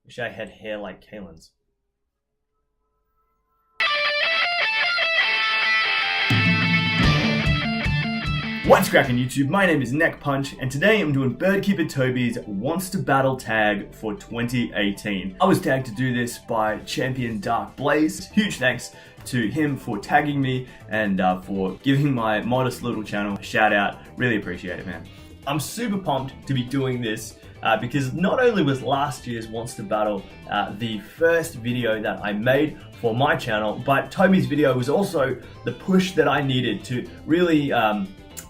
Wish I had hair like Kaylin's. What's cracking YouTube? My name is Neckpunch, and today I'm doing Birdkeeper Toby's Wants to Battle tag for 2018. I was tagged to do this by Champion Dark Blaze. Huge thanks to him for tagging me and for giving my modest little channel a shout out. Really appreciate it, man. I'm super pumped to be doing this because not only was last year's Wants to Battle the first video that I made for my channel, but Toby's video was also the push that I needed to really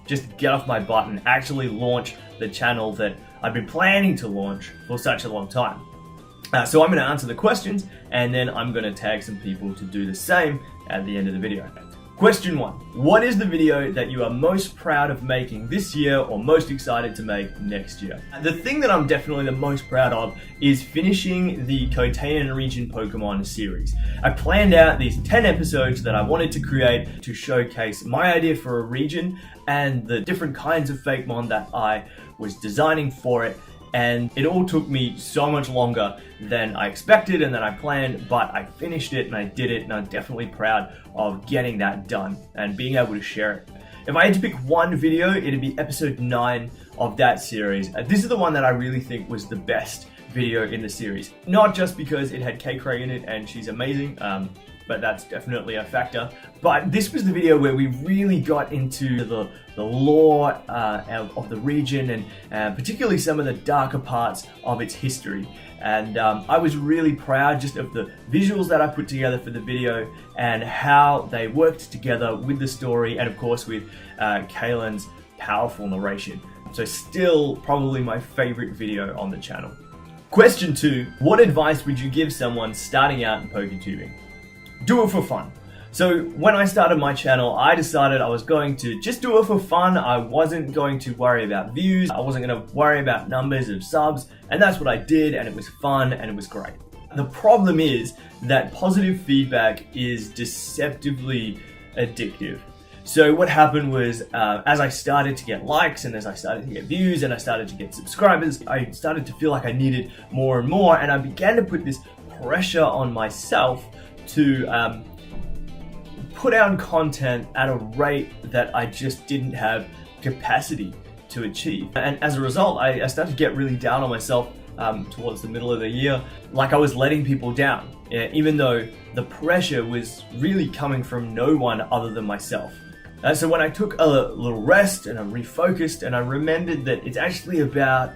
just get off my butt and actually launch the channel that I've been planning to launch for such a long time. So I'm going to answer the questions, and then I'm going to tag some people to do the same at the end of the video. Question 1. What is the video that you are most proud of making this year or most excited to make next year? The thing that I'm definitely the most proud of is finishing the Kotean region Pokemon series. I planned out these 10 episodes that I wanted to create to showcase my idea for a region and the different kinds of Fakemon that I was designing for it. And it all took me so much longer than I expected and than I planned, but I finished it and I did it, and I'm definitely proud of getting that done and being able to share it. If I had to pick one video, it'd be episode 9 of that series. This is the one that I really think was the best video in the series. Not just because it had K-Cray in it and she's amazing, but that's definitely a factor. But this was the video where we really got into the lore of the region and particularly some of the darker parts of its history. And I was really proud just of the visuals that I put together for the video and how they worked together with the story and of course with Kaylin's powerful narration. So still probably my favorite video on the channel. Question 2, what advice would you give someone starting out in PokeTubing? Do it for fun. So when I started my channel, I decided I was going to just do it for fun. I wasn't going to worry about views. I wasn't going to worry about numbers of subs. And that's what I did, and it was fun and it was great. The problem is that positive feedback is deceptively addictive. So what happened was, as I started to get likes and as I started to get views and I started to get subscribers, I started to feel like I needed more and more, and I began to put this pressure on myself to put out content at a rate that I just didn't have capacity to achieve. And as a result, I started to get really down on myself towards the middle of the year, like I was letting people down, even though the pressure was really coming from no one other than myself. So when I took a little rest and I refocused and I remembered that it's actually about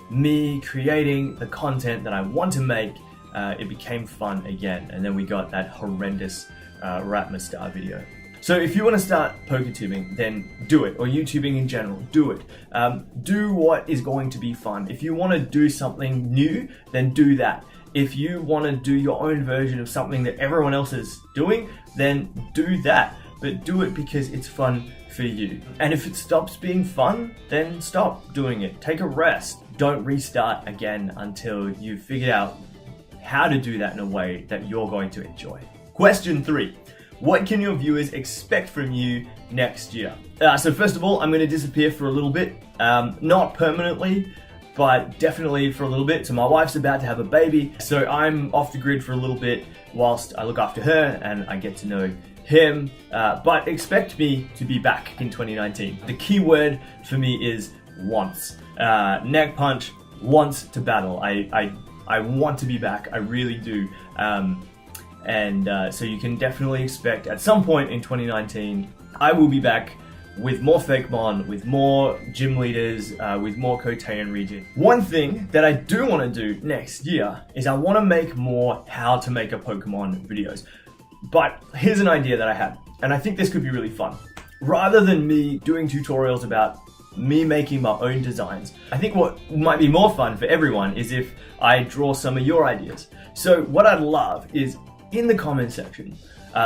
me creating the content that I want to make, it became fun again, and then we got that horrendous Ratmastar video. So if you want to start PokeTubing, then do it, or YouTubing in general, do it. Do what is going to be fun. If you want to do something new, then do that. If you want to do your own version of something that everyone else is doing, then do that. But do it because it's fun for you. And if it stops being fun, then stop doing it. Take a rest. Don't restart again until you've figured out how to do that in a way that you're going to enjoy. Question 3. What can your viewers expect from you next year? So first of all, I'm going to disappear for a little bit. Not permanently, but definitely for a little bit. So my wife's about to have a baby, so I'm off the grid for a little bit whilst I look after her and I get to know him. But expect me to be back in 2019. The key word for me is wants. Neckpunch wants to battle. I want to be back, I really do. So you can definitely expect at some point in 2019, I will be back with more Fakemon, with more gym leaders, with more Kotean region. One thing that I do want to do next year is I want to make more how to make a Pokemon videos. But here's an idea that I had, and I think this could be really fun. Rather than me doing tutorials about me making my own designs, I think what might be more fun for everyone is if I draw some of your ideas. So what I'd love is in the comment section,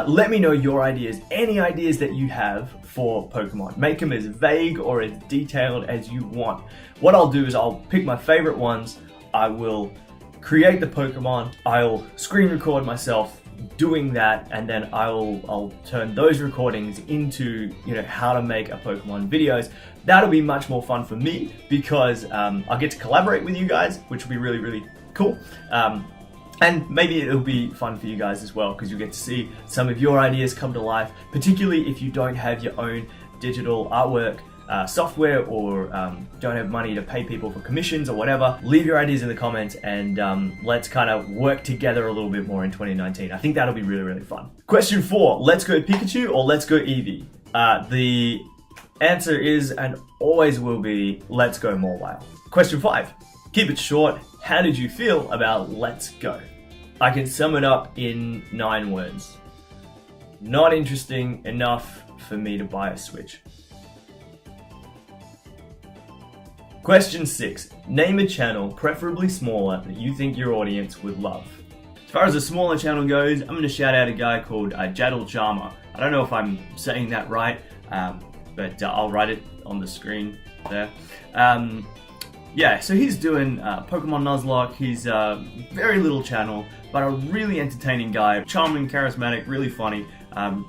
let me know your ideas, any ideas that you have for Pokemon. Make them as vague or as detailed as you want. What I'll do is I'll pick my favorite ones, I will create the Pokemon, I'll screen record myself doing that, and then I'll turn those recordings into, how to make a Pokemon videos. That'll be much more fun for me because I'll get to collaborate with you guys, which will be really, really cool. And maybe it'll be fun for you guys as well, because you'll get to see some of your ideas come to life, particularly if you don't have your own digital artwork software, or don't have money to pay people for commissions or whatever. Leave your ideas in the comments, and let's kind of work together a little bit more in 2019. I think that'll be really, really fun. Question 4, let's go Pikachu or let's go Eevee? The answer is, and always will be, let's go Mobile. Question 5, keep it short. How did you feel about Let's Go? I can sum it up in 9 words. Not interesting enough for me to buy a Switch. Question 6. Name a channel, preferably smaller, that you think your audience would love. As far as a smaller channel goes, I'm going to shout out a guy called JatylJarma. I don't know if I'm saying that right, but I'll write it on the screen there. Yeah, so he's doing Pokemon Nuzlocke. He's a very little channel, but a really entertaining guy. Charming, charismatic, really funny.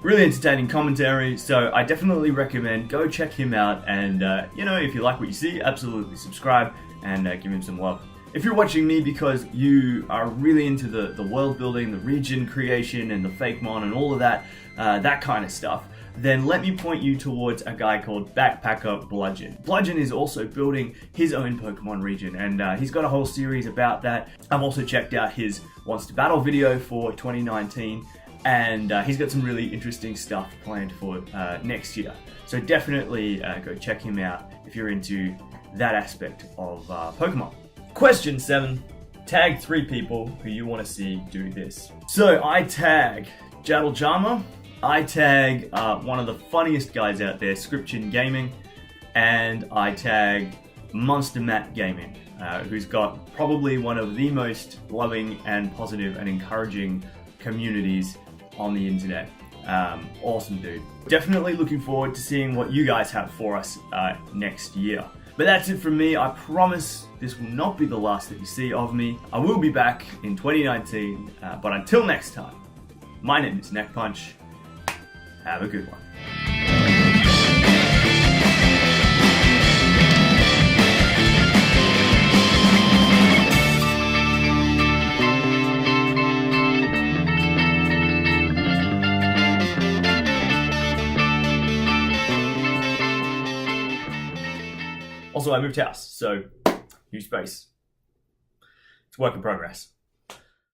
Really entertaining commentary, so I definitely recommend go check him out, and you know, if you like what you see, absolutely subscribe and give him some love. If you're watching me because you are really into the world building, the region creation, and the Fakemon and all of that, that kind of stuff, then let me point you towards a guy called Backpacker Bludgeon. Bludgeon is also building his own Pokemon region, and he's got a whole series about that. I've also checked out his Wants to Battle video for 2019, and he's got some really interesting stuff planned for next year. So definitely go check him out if you're into that aspect of Pokemon. Question 7, tag 3 people who you want to see do this. So I tag JatylJarma, I tag one of the funniest guys out there, Scription Gaming, and I tag Monster Matt Gaming, who's got probably one of the most loving and positive and encouraging communities on the internet. Awesome dude. Definitely looking forward to seeing what you guys have for us next year. But that's it from me. I promise this will not be the last that you see of me. I will be back in 2019, but until next time, my name is Neckpunch. Have a good one. Also, I moved house, so new space. It's work in progress.